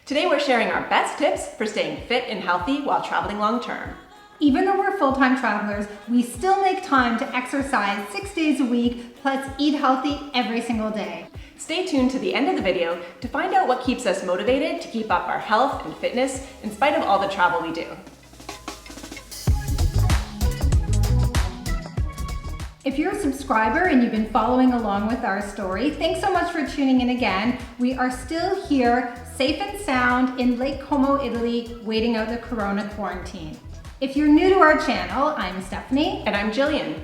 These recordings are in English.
Today we're sharing our best tips for staying fit and healthy while traveling long term. Even though we're full-time travelers, we still make time to exercise 6 days a week, plus eat healthy every single day. Stay tuned to the end of the video to find out what keeps us motivated to keep up our health and fitness in spite of all the travel we do. If you're a subscriber and you've been following along with our story, thanks so much for tuning in again. We are still here, safe and sound, in Lake Como, Italy, waiting out the Corona quarantine. If you're new to our channel, I'm Stephanie. And I'm Gillian.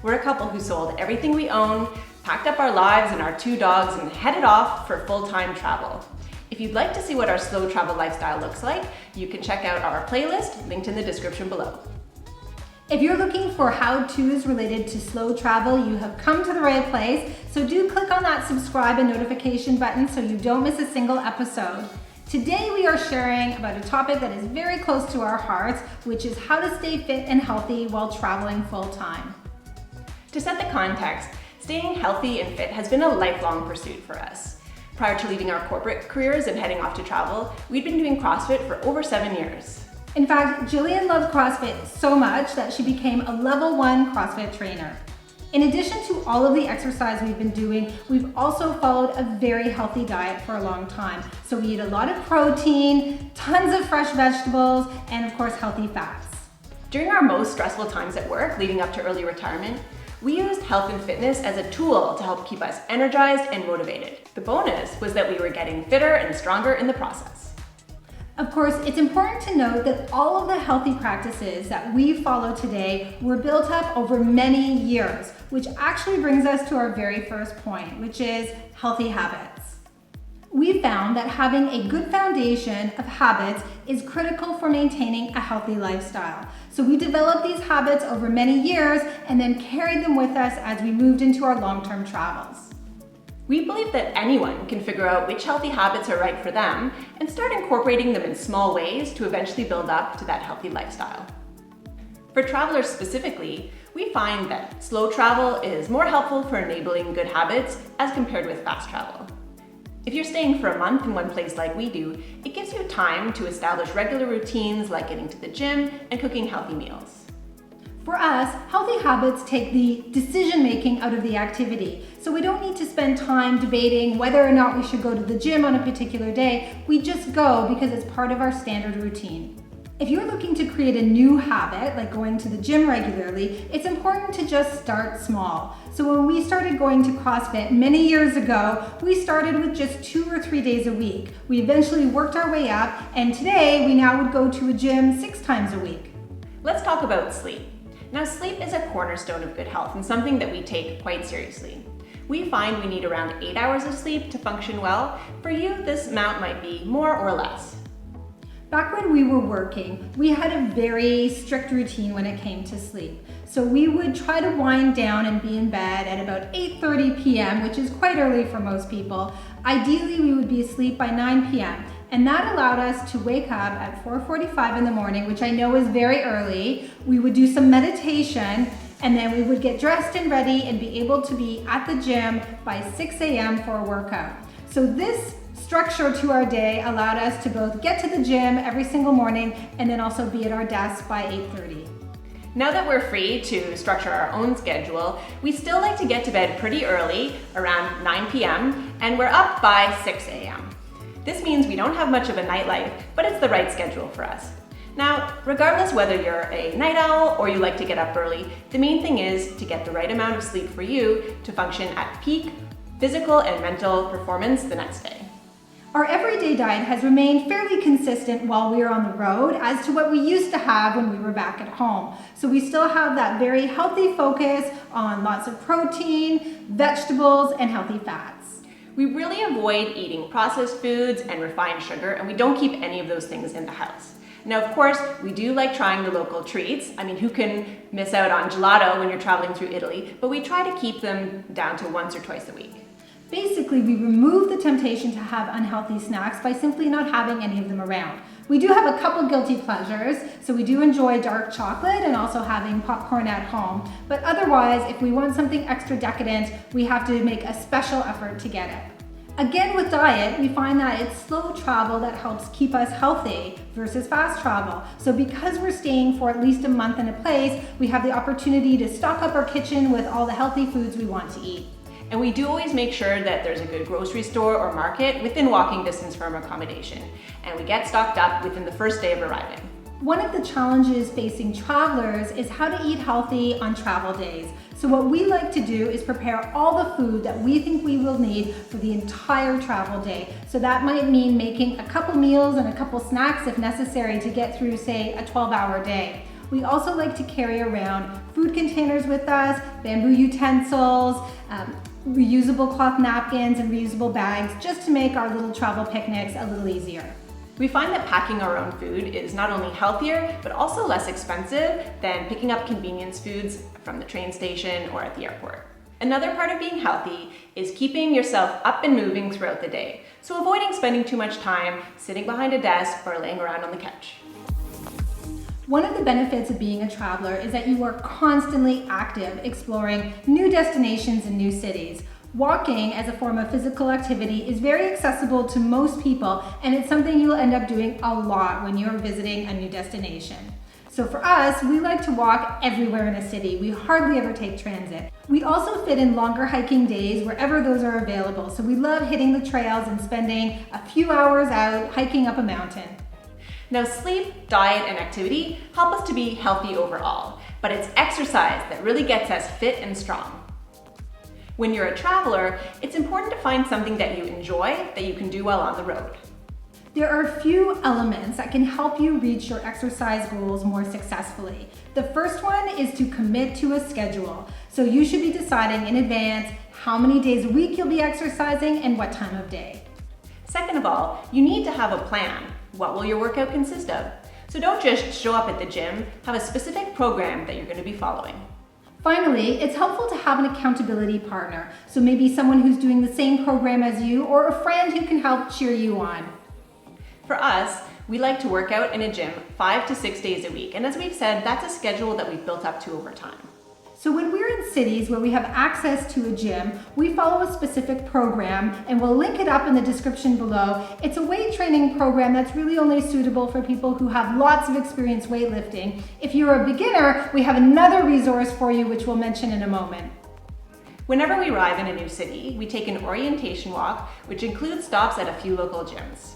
We're a couple who sold everything we own, packed up our lives and our 2 dogs, and headed off for full-time travel. If you'd like to see what our slow travel lifestyle looks like, you can check out our playlist linked in the description below. If you're looking for how-tos related to slow travel, you have come to the right place. So do click on that subscribe and notification button so you don't miss a single episode. Today we are sharing about a topic that is very close to our hearts, which is how to stay fit and healthy while traveling full-time. To set the context, staying healthy and fit has been a lifelong pursuit for us. Prior to leaving our corporate careers and heading off to travel, we'd been doing CrossFit for over 7 years. In fact, Gillian loved CrossFit so much that she became a level 1 CrossFit trainer. In addition to all of the exercise we've been doing, we've also followed a very healthy diet for a long time. So we eat a lot of protein, tons of fresh vegetables, and of course, healthy fats. During our most stressful times at work, leading up to early retirement, we used health and fitness as a tool to help keep us energized and motivated. The bonus was that we were getting fitter and stronger in the process. Of course, it's important to note that all of the healthy practices that we follow today were built up over many years, which actually brings us to our very first point, which is healthy habits. We found that having a good foundation of habits is critical for maintaining a healthy lifestyle. So we developed these habits over many years and then carried them with us as we moved into our long-term travels. We believe that anyone can figure out which healthy habits are right for them and start incorporating them in small ways to eventually build up to that healthy lifestyle. For travelers specifically, we find that slow travel is more helpful for enabling good habits as compared with fast travel. If you're staying for a month in one place like we do, it gives you time to establish regular routines like getting to the gym and cooking healthy meals. For us, healthy habits take the decision-making out of the activity. So we don't need to spend time debating whether or not we should go to the gym on a particular day. We just go because it's part of our standard routine. If you're looking to create a new habit, like going to the gym regularly, it's important to just start small. So when we started going to CrossFit many years ago, we started with just 2 or 3 days a week. We eventually worked our way up, and today we now would go to a gym 6 times a week. Let's talk about sleep. Now, sleep is a cornerstone of good health and something that we take quite seriously. We find we need around 8 hours of sleep to function well. For you, this amount might be more or less. Back when we were working, we had a very strict routine when it came to sleep. So we would try to wind down and be in bed at about 8:30 p.m., which is quite early for most people. Ideally, we would be asleep by 9 p.m. And that allowed us to wake up at 4:45 in the morning, which I know is very early. We would do some meditation, and then we would get dressed and ready and be able to be at the gym by 6 a.m. for a workout. So this structure to our day allowed us to both get to the gym every single morning and then also be at our desk by 8:30. Now that we're free to structure our own schedule, we still like to get to bed pretty early, around 9 p.m., and we're up by 6 a.m. This means we don't have much of a nightlife, but it's the right schedule for us. Now, regardless whether you're a night owl or you like to get up early, the main thing is to get the right amount of sleep for you to function at peak physical and mental performance the next day. Our everyday diet has remained fairly consistent while we are on the road as to what we used to have when we were back at home. So we still have that very healthy focus on lots of protein, vegetables, and healthy fats. We really avoid eating processed foods and refined sugar, and we don't keep any of those things in the house. Now, of course, we do like trying the local treats. I mean, who can miss out on gelato when you're traveling through Italy? But we try to keep them down to once or twice a week. Basically, we remove the temptation to have unhealthy snacks by simply not having any of them around. We do have a couple guilty pleasures, so we do enjoy dark chocolate and also having popcorn at home. But otherwise, if we want something extra decadent, we have to make a special effort to get it. Again, with diet, we find that it's slow travel that helps keep us healthy versus fast travel. So because we're staying for at least a month in a place, we have the opportunity to stock up our kitchen with all the healthy foods we want to eat. And we do always make sure that there's a good grocery store or market within walking distance from accommodation. And we get stocked up within the first day of arriving. One of the challenges facing travelers is how to eat healthy on travel days. So what we like to do is prepare all the food that we think we will need for the entire travel day. So that might mean making a couple meals and a couple snacks if necessary to get through, say, a 12-hour day. We also like to carry around food containers with us, bamboo utensils, reusable cloth napkins, and reusable bags just to make our little travel picnics a little easier. We find that packing our own food is not only healthier, but also less expensive than picking up convenience foods from the train station or at the airport. Another part of being healthy is keeping yourself up and moving throughout the day, so avoiding spending too much time sitting behind a desk or laying around on the couch. One of the benefits of being a traveler is that you are constantly active, exploring new destinations and new cities. Walking as a form of physical activity is very accessible to most people, and it's something you'll end up doing a lot when you're visiting a new destination. So for us, we like to walk everywhere in a city. We hardly ever take transit. We also fit in longer hiking days wherever those are available. So we love hitting the trails and spending a few hours out hiking up a mountain. Now, sleep, diet, and activity help us to be healthy overall, but it's exercise that really gets us fit and strong. When you're a traveler, it's important to find something that you enjoy that you can do while on the road. There are a few elements that can help you reach your exercise goals more successfully. The first one is to commit to a schedule. So you should be deciding in advance how many days a week you'll be exercising and what time of day. Second of all, you need to have a plan. What will your workout consist of? So don't just show up at the gym, have a specific program that you're going to be following. Finally, it's helpful to have an accountability partner. So maybe someone who's doing the same program as you or a friend who can help cheer you on. For us, we like to work out in a gym 5 to 6 days a week. And as we've said, that's a schedule that we've built up to over time. So when we're in cities where we have access to a gym, we follow a specific program, and we'll link it up in the description below. It's a weight training program that's really only suitable for people who have lots of experience weightlifting. If you're a beginner, we have another resource for you, which we'll mention in a moment. Whenever we arrive in a new city, we take an orientation walk, which includes stops at a few local gyms.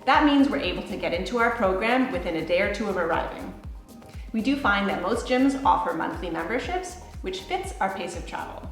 That means we're able to get into our program within a day or two of arriving. We do find that most gyms offer monthly memberships, which fits our pace of travel.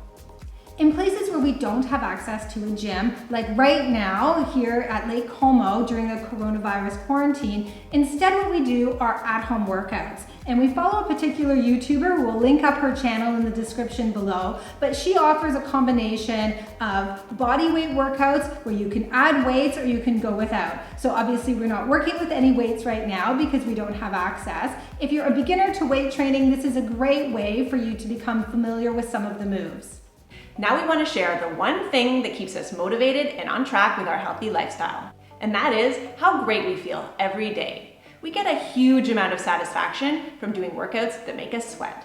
In places where we don't have access to a gym, like right now here at Lake Como during the coronavirus quarantine, instead what we do are at-home workouts. And we follow a particular YouTuber, we'll link up her channel in the description below, but she offers a combination of body weight workouts where you can add weights or you can go without. So obviously we're not working with any weights right now because we don't have access. If you're a beginner to weight training, this is a great way for you to become familiar with some of the moves. Now we want to share the one thing that keeps us motivated and on track with our healthy lifestyle. And that is how great we feel every day. We get a huge amount of satisfaction from doing workouts that make us sweat.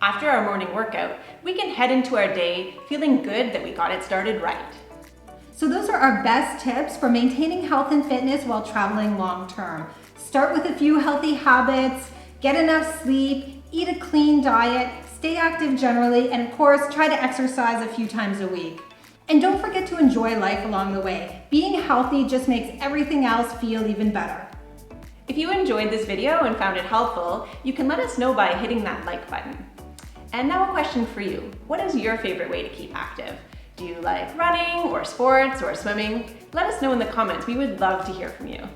After our morning workout, we can head into our day feeling good that we got it started right. So those are our best tips for maintaining health and fitness while traveling long term. Start with a few healthy habits, get enough sleep, eat a clean diet, stay active generally, and of course, try to exercise a few times a week. And don't forget to enjoy life along the way. Being healthy just makes everything else feel even better. If you enjoyed this video and found it helpful, you can let us know by hitting that like button. And now a question for you. What is your favorite way to keep active? Do you like running or sports or swimming? Let us know in the comments. We would love to hear from you.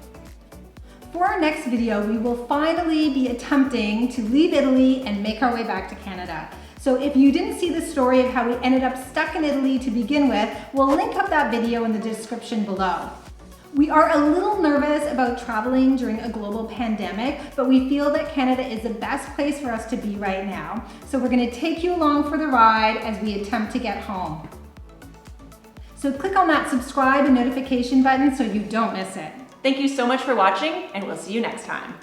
For our next video, we will finally be attempting to leave Italy and make our way back to Canada. So if you didn't see the story of how we ended up stuck in Italy to begin with, we'll link up that video in the description below. We are a little nervous about traveling during a global pandemic, but we feel that Canada is the best place for us to be right now. So we're going to take you along for the ride as we attempt to get home. So click on that subscribe and notification button so you don't miss it. Thank you so much for watching, and we'll see you next time.